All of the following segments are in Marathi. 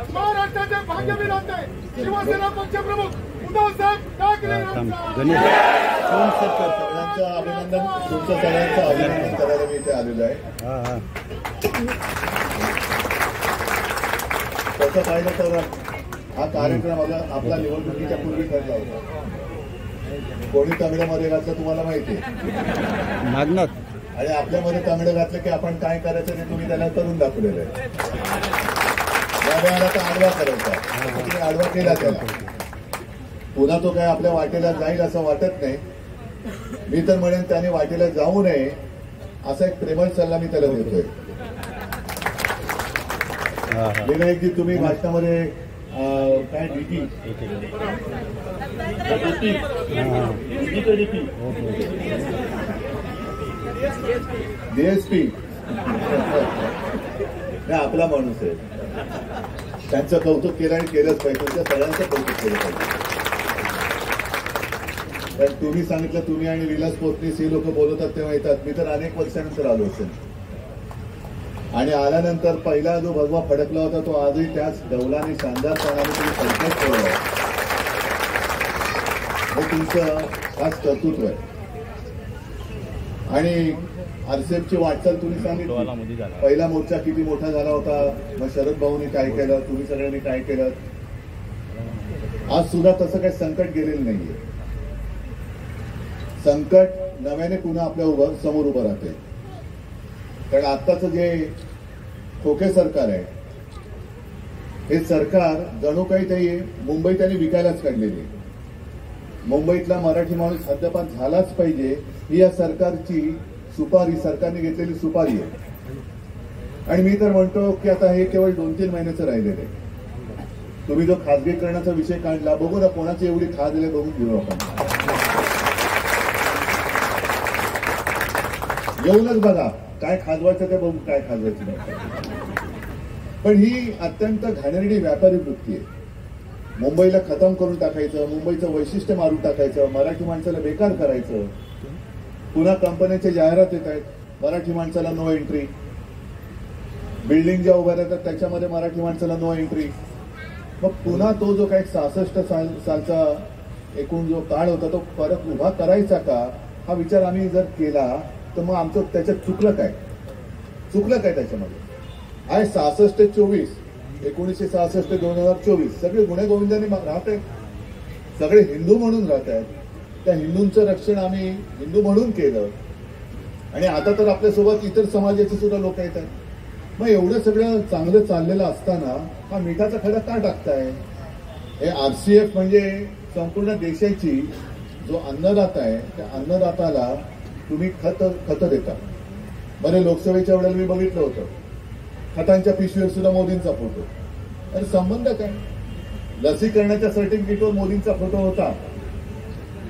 महाराष्ट्राचे भाग्यवीर होते शिवसेना पक्षप्रमुख उद्धवसाहेब ठाकरे सगळ्यांचं अभिनंदन, तुमचं सगळ्यांचं अभिनंदन करायला मी इथे आलेलो आहे. तसं पाहिलं तर हा कार्यक्रम आपला निवडणुकीच्या पूर्वी ठरला होता. कोणी तांगड्यामध्ये घातलं तुम्हाला माहिती आहे, आणि आपल्यामध्ये तांगडं घातलं की आपण काय करायचं ते तुम्ही त्याला करून दाखवलेलं आहे. आता आडवा करायचा, तुम्ही आडवा केला त्याला, पुन्हा तो काय आपल्या वाटेला जाईल असं वाटत नाही. मी तर म्हणेन त्याने वाटेला जाऊ नये असा एक प्रेमळ सल्ला मी त्याला देतोय. विनायक जी, तुम्ही भाषणामध्ये काय डीएसपी नाही, आपला माणूस आहे, त्यांचं कौतुक केलं आणि केलंच पाहिजे, तुमच्या सगळ्यांचं कौतुक केलं पाहिजे. कारण तुम्ही सांगितलं, तुम्ही आणि विलास पोतनीस हे लोक बोलवतात तेव्हा येतात. मी तर अनेक वर्षानंतर आलो असेल, आणि आल्यानंतर पहिला जो भगवा फडकला होता तो आजही त्याच डौलाने शानदारपणाने तुम्ही फडकत ठेवला. हे तुमचं खास कर्तृत्व आहे. आणि आरसीएफची वाटचाल तुम्ही सांगितली, पहिला मोर्चा किती मोठा झाला होता, मग शरद भाऊनी काय केलं, तुम्ही सगळ्यांनी काय केलं. आज सुद्धा तसं काही संकट गेलेलं नाहीये. संकट नव्याने पुन्हा आपल्या समोर उभं राहते. कारण आत्ताचं जे खोके सरकार आहे, हे सरकार जणू काही ते मुंबई त्यांनी विकायलाच काढलेली. मुंबईतला मराठी माणूस हद्दपार झालाच पाहिजे ही या सरकारची सुपारी, सरकारने घेतलेली सुपारी आहे. आणि मी तर म्हणतो की आता हे केवळ 2-3 महिन्याचं राहिलेलं आहे. तुम्ही जो खासगीकरणाचा विषय काढला, बघू ना कोणाची एवढी खास दिली, बघून घेऊ आपण. येऊनच बघा काय खाजवायचं ते, बघू काय खाजवायचं नाही. पण ही अत्यंत घाणेरडी व्यापारी वृत्ती आहे. मुंबईला खतम करून टाकायचं, मुंबईचं वैशिष्ट्य मारून टाकायचं, मराठी माणसाला बेकार करायचं. पुन्हा कंपन्यांच्या जाहिरात येत आहेत, मराठी माणसाला नो एंट्री. बिल्डिंग ज्या उभ्या राहतात त्याच्यामध्ये मराठी माणसाला नो एंट्री. मग पुन्हा तो जो काही 66 सालचा एकूण जो काळ होता तो परत उभा करायचा का, हा विचार आम्ही जर केला तर मग आमचं त्याच्यात चुकलं काय त्याच्यामध्ये आहे. 66 ते 24, 1966 ते 2024 सगळे गुन्हे गोविंदांनी राहत आहेत, सगळे हिंदू म्हणून राहत आहेत. त्या हिंदूंचं रक्षण आम्ही हिंदू म्हणून केलं, आणि आता तर आपल्यासोबत इतर समाजाचे सुद्धा लोक येत आहेत. मग एवढं सगळं चांगलं चाललेलं असताना हा मिठाचा खडा का टाकताय. हे आरसीएफ म्हणजे संपूर्ण देशाची जो अन्नदाता आहे, त्या अन्नदाताला तुम्ही खत देता. बरे लोकसभेच्या वेळेला मी बघितलं होतं, खतांच्या पिशवीवर सुद्धा मोदींचा फोटो. अरे संबंध काय. लसीकरणाच्या सर्टिफिकेटवर मोदींचा फोटो होता,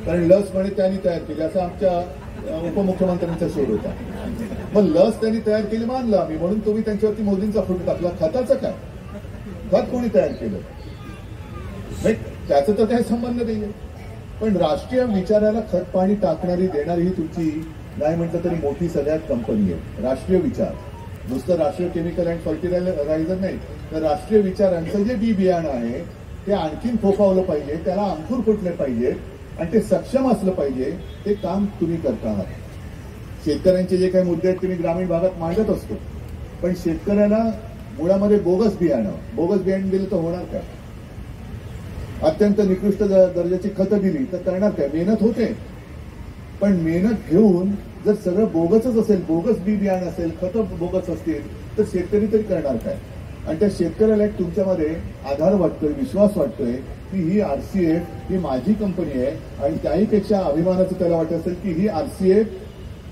कारण लस म्हणे त्यांनी तयार केली असा आमच्या उपमुख्यमंत्र्यांचा शोध होता. मग लस त्यांनी तयार केली मानलं आम्ही, म्हणून तुम्ही त्यांच्यावरती मोदींचा फोटो टाकला. खताचं काय, खत कोणी तयार केलं नाही, त्याचा तर काही संबंध नाहीये. पण राष्ट्रीय विचाराला खत पाणी टाकणारी देणारी ही तुमची नाही म्हटलं तरी मोठी सगळ्यात कंपनी आहे. राष्ट्रीय विचार, नुसतं राष्ट्रीय केमिकल अँड फर्टिलायझर नाही, तर राष्ट्रीय विचारांचं जे बी बियाणं आहे ते आणखीन फोफावलं पाहिजे, त्याला अंकुर फुटले पाहिजे, आणि ते सक्षम असलं पाहिजे. ते काम तुम्ही करता आहात. शेतकऱ्यांचे जे काही मुद्दे आहेत तुम्ही ग्रामीण भागात मांडत असतो, पण शेतकऱ्याला मुळामध्ये बोगस बियाणं दिलं तर होणार काय. अत्यंत निकृष्ट दर्जाची खतं दिली तर करणार काय. मेहनत होते, पण मेहनत घेऊन जर सगळं बोगसच असेल, बोगस बी बियाणं असेल, खतं बोगस असतील, तर शेतकरी तरी करणार काय. आणि त्या शेतकऱ्याला एक तुमच्यामध्ये आधार वाटतोय, विश्वास वाटतोय की ही आरसीएफ ही माझी कंपनी आहे, आणि त्याहीपेक्षा अभिमानाचं त्याला वाटत असेल की ही आरसीएफ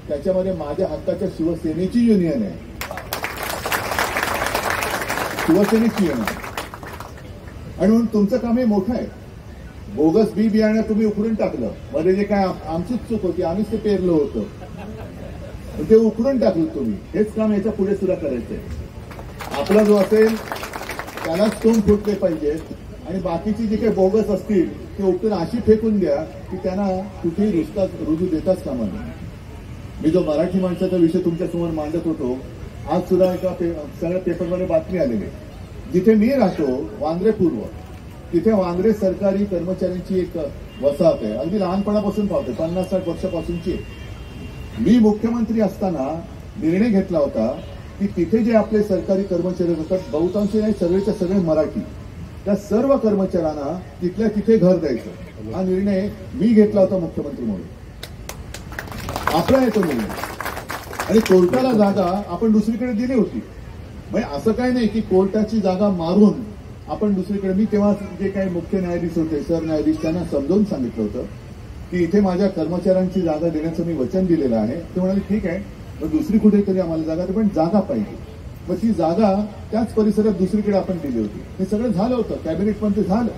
त्याच्यामध्ये माझ्या हक्काच्या शिवसेनेची युनियन आहे, शिवसेनेची युनियन. आणि म्हणून तुमचं काम हे मोठं आहे. बोगस बी बियाणं तुम्ही उकरून टाकलं, मध्ये जे काय आमचीच चूक होती, आम्हीच ते पेरलं होतं, ते उकरून टाकलं तुम्ही. हेच काम याच्या पुढे सुद्धा करायचंय. आपला जो असेल त्यालाच तोंड फुटले पाहिजेत, आणि बाकीची जे काही बोगस असतील ते उकरून अशी फेकून द्या की त्यांना कुठेही रुजू देताच कामा नये. मी जो मराठी माणसाचा विषय तुमच्यासमोर मांडत होतो आज सुद्धा एका सगळ्या पेपरमध्ये बातमी आलेली आहे. जिथे मी राहतो वांद्रे पूर्व, तिथे वांद्रे सरकारी कर्मचाऱ्यांची एक वसाहत आहे. अगदी लहानपणापासून पाहतो, 50-60 वर्षापासूनची. मी मुख्यमंत्री असताना निर्णय घेतला होता की तिथे जे आपले सरकारी कर्मचारी होतात, बहुतांशी नाही सगळेच्या सगळे मराठी, त्या सर्व कर्मचाऱ्यांना तिथल्या तिथे घर द्यायचं. हा निर्णय मी घेतला होता मुख्यमंत्री म्हणून. आपला आहे तो निर्णय. आणि कोर्टाला जागा आपण दुसरीकडे दिली होती. म्हणजे असं काही नाही की कोर्टाची जागा मारून आपण दुसरीकडे. मी तेव्हा जे काही मुख्य न्यायाधीश होते, सरन्यायाधीश, त्यांना समजावून सांगितलं होतं की इथे माझ्या कर्मचाऱ्यांची जागा देण्याचं मी वचन दिलेलं आहे. ते म्हणाले ठीक आहे, मग दुसरी कुठेतरी आम्हाला जागा, पण जागा पाहिजे. मग ती जागा त्याच परिसरात दुसरीकडे आपण दिली होती. हे सगळं झालं होतं, कॅबिनेट पण ते झालं.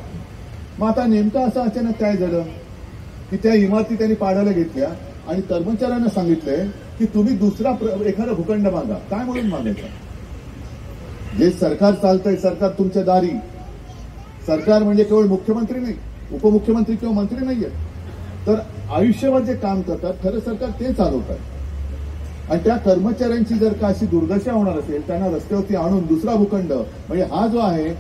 मग आता नेमकं असं अचानक काय झालं की त्या इमारती त्यांनी पाडायला घेतल्या आणि कर्मचाऱ्यांना सांगितलंय की तुम्ही दुसरा एखादा भूखंड मागा. काय म्हणून मागायचा? जे सरकार चालतंय, सरकार तुमच्या दारी. सरकार म्हणजे केवळ मुख्यमंत्री नाही, उपमुख्यमंत्री किंवा मंत्री नाहीये, तर आयुष्यभर जे काम करतात खरं सरकार ते चालवतात. आणि त्या कर्मचाऱ्यांची जर का अशी दुर्दशा होणार असेल, त्यांना रस्त्यावरती आणून दुसरा भूखंड, म्हणजे हा जो आहे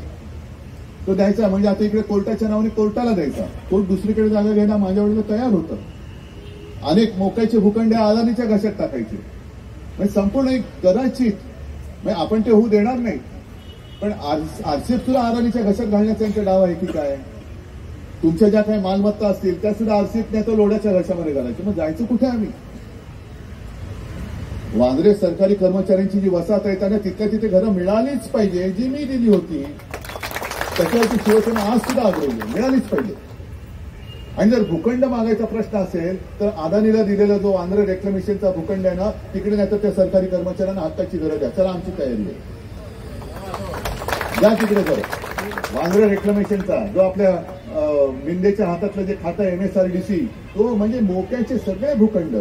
तो द्यायचा. म्हणजे आता इकडे कोर्टाच्या नावाने कोर्टाला द्यायचा, कोर्ट दुसरीकडे जागा घ्यायला माझ्या वेळेला तयार होतं. अनेक मोक्याचे भूखंड अदानीच्या घशात टाकायचे. म्हणजे संपूर्ण एक कदाचित, म्हणजे आपण ते होऊ देणार नाही, पण आरसीएफ सुद्धा अदानीच्या घशात घालण्याचा त्यांचा डाव आहे की काय? तुमच्या ज्या काही मालमत्ता असतील त्या सुद्धा आरसीएफने आता लोढ्याच्या घशामध्ये घालायचे. मग जायचं कुठे आम्ही? वांद्रे सरकारी कर्मचाऱ्यांची जी वसाहत आहे त्यांना तिथल्या तिथे घरं मिळालीच पाहिजे. जी मी दिली होती त्याच्यावरती शिवसेना आज सुद्धा आग्रही मिळालीच पाहिजे. आणि जर भूखंड मागायचा प्रश्न असेल तर अदानीला दिलेला जो वांद्रे रेक्लेमेशनचा भूखंड आहे ना, तिकडे नाही तर त्या सरकारी कर्मचाऱ्यांना हक्काची गरज आहे. चला, आमची तयारी आहे, जा तिकडे करा. वांद्रे रेक्लेमेशनचा जो आपल्या मिंदेच्या हातातलं जे खातं आहे MSRDC, तो म्हणजे मोक्याचे सगळे भूखंड.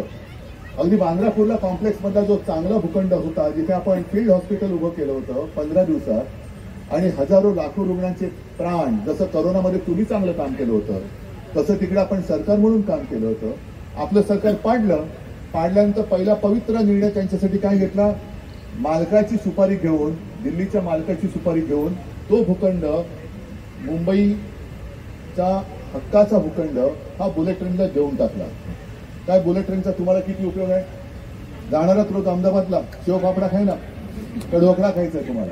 अगदी बांद्रापूरला कॉम्प्लेक्स मधला जो चांगला भूखंड होता, जिथे आपण फील्ड हॉस्पिटल उभं केलं होतं 15 दिवसात, आणि हजारो लाखो रुग्णांचे प्राण, जसं करोनामध्ये तुम्ही चांगलं काम केलं होतं तसं तिकडे आपण सरकार म्हणून काम केलं होतं. आपलं सरकार पाडल्यानंतर पहिला पवित्र निर्णय त्यांच्यासाठी काय घेतला? मालकाची सुपारी घेऊन, दिल्लीच्या मालकाची सुपारी घेऊन तो भूखंड, मुंबईचा हक्काचा भूखंड हा बुलेट ट्रेनला देऊन टाकला. काय बुलेट ट्रेनचा तुम्हाला किती उपयोग आहे? जाणाराच रोज अहमदाबादला शेवपापडा खायला, ढोकळा खायचा तुम्हाला.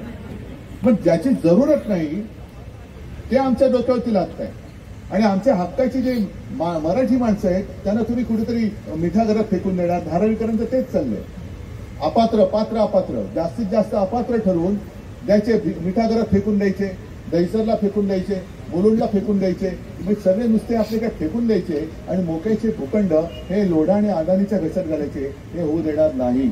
पण ज्याची जरूरत नाही ते आमच्या डोक्यावरती लागत आहे. आणि आमच्या हक्काची जे मराठी माणसं आहेत त्यांना तुम्ही कुठेतरी मिठागरात फेकून देणार. धारावीकरांचं तेच चाललंय. अपात्र, पात्र, अपात्र, जास्तीत जास्त अपात्र ठरवून द्यायचे, मिठागरात फेकून द्यायचे, दहिसरला फेकून द्यायचे, मुलुंडला फेकून द्यायचे. म्हणजे सगळे नुसते आपले काय फेकून द्यायचे आणि मोक्याचे भूखंड हे लोढा आणि अदानीच्या घशात घालायचे. हे होऊ देणार नाही,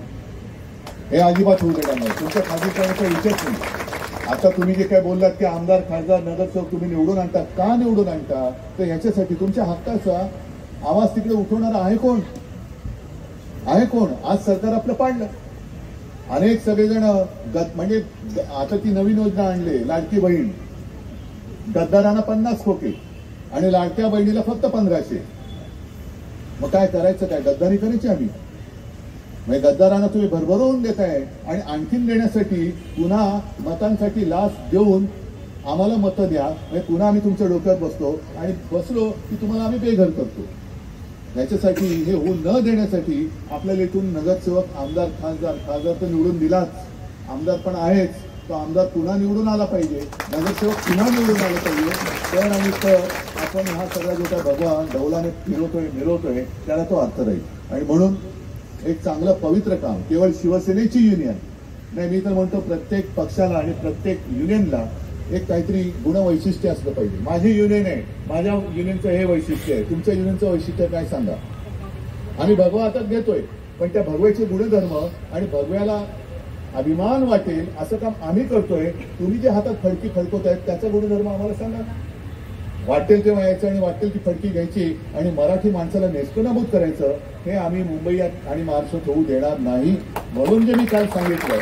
हे अजिबात होऊ देणार नाही. तुमच्या खासगीकरणाचा विषयच नाही. आता तुम्ही जे काय बोललात की आमदार, खासदार, नगरसेवक तुम्ही निवडून आणता, का निवडून आणता? तर ह्याच्यासाठी तुमच्या हक्काचा आवाज तिकडे उठवणारा आहे कोण? आहे कोण? आज सरकार आपलं पाडलं. अनेक सगळेजण म्हणजे आता ती नवीन योजना आणली, लाडकी बहीण. गद्दारांना 50 खोके आणि लाडक्या बहिणीला फक्त 1500. मग काय करायचं? काय गद्दारी करायची आम्ही? म्हणजे गद्दारांना तुम्ही भरभरून देताय आणि आणखीन देण्यासाठी पुन्हा मतांसाठी लाच देऊन आम्हाला मतं द्या. म्हणजे पुन्हा आम्ही तुमच्या डोक्यात बसतो आणि बसलो की तुम्हाला आम्ही बेघर करतो. याच्यासाठी, हे होऊ न देण्यासाठी आपल्याला इथून नगरसेवक, आमदार, खासदार तर निवडून दिलाच, आमदार पण आहेच, तो आमदार पुन्हा निवडून आला पाहिजे, नगरसेवक पुन्हा निवडून आला पाहिजे. तर आणि आपण हा सगळा जो काय भगवा डौलाने मिरवतोय त्याला तो अर्थ राहील. आणि म्हणून एक चांगलं पवित्र काम, केवळ शिवसेनेची युनियन नाही, मी तर म्हणतो प्रत्येक पक्षाला आणि प्रत्येक युनियनला एक काहीतरी गुणवैशिष्ट्य असलं पाहिजे. माझी युनियन आहे, माझ्या युनियनचं हे वैशिष्ट्य आहे, तुमच्या युनियनचं वैशिष्ट्य काय सांगा? आम्ही भगवा हातात घेतोय, पण त्या भगव्याचे गुणधर्म आणि भगव्याला अभिमान वाटेल असं काम आम्ही करतोय. तुम्ही जे हातात फडकी फडकवतायत त्याचा गुणधर्म आम्हाला सांगा. वाटेल तेव्हा यायचं आणि वाटेल ती फडकी घ्यायची आणि मराठी माणसाला नेस्तनाबूत करायचं, हे आम्ही मुंबईत आणि महाराष्ट्रात होऊ देणार नाही. म्हणून जे मी काल सांगितलं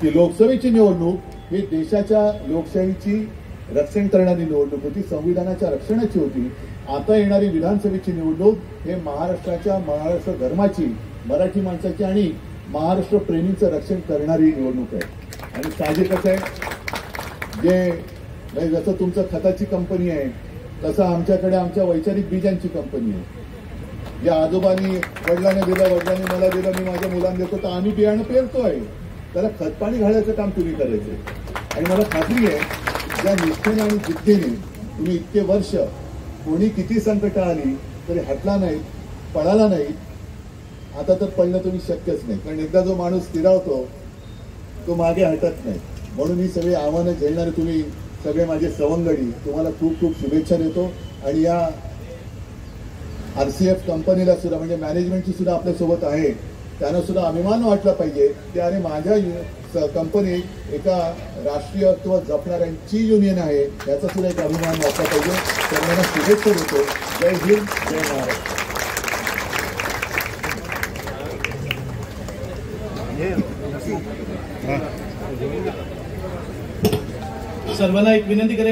की लोकसभेची निवडणूक ही देशाच्या लोकशाहीची रक्षण करणारी निवडणूक होती, संविधानाच्या रक्षणाची होती. आता येणारी विधानसभेची निवडणूक हे महाराष्ट्र धर्माची, मराठी माणसाची आणि महाराष्ट्र प्रेमींचं रक्षण करणारी निवडणूक आहे. आणि साहजिकच आहे, म्हणजे जसं तुमचं खताची कंपनी आहे तसं आमच्याकडे आमच्या वैचारिक बीजांची कंपनी आहे. या आजोबांनी वडिलांनी दिलं, वडिलांनी मला दिलं, मी माझ्या मुलांना देतो, तर आम्ही बियाणं पेरतोय, त्याला खतपाणी घालायचं काम तुम्ही करायचं. आणि मला खात्री आहे, ज्या निष्ठेने आणि जिद्दीने तुम्ही इतके वर्ष कोणी किती संकट आली तरी हटला नाही, पळाला नाही. आता तर पडणं तुम्ही शक्यच नाही, कारण एकदा जो माणूस स्थिरावतो तो मागे हटत नाही. म्हणून ही सगळी आव्हानं झेलणारे तुम्ही सगळे माझे सवंगडी, तुम्हाला खूप खूप शुभेच्छा देतो. आणि या RCF कंपनीला सुद्धा, म्हणजे मॅनेजमेंटची सुद्धा आपल्यासोबत आहे, त्यांना सुद्धा अभिमान वाटला पाहिजे की अरे माझ्या कंपनी एका राष्ट्रीयत्व जपणाऱ्यांची युनियन आहे, याचा सुद्धा एक अभिमान वाटला पाहिजे. त्यांना शुभेच्छा देतो. जय हिंद, जय महाराष्ट्र. सर्वांना एक विनंती करेन.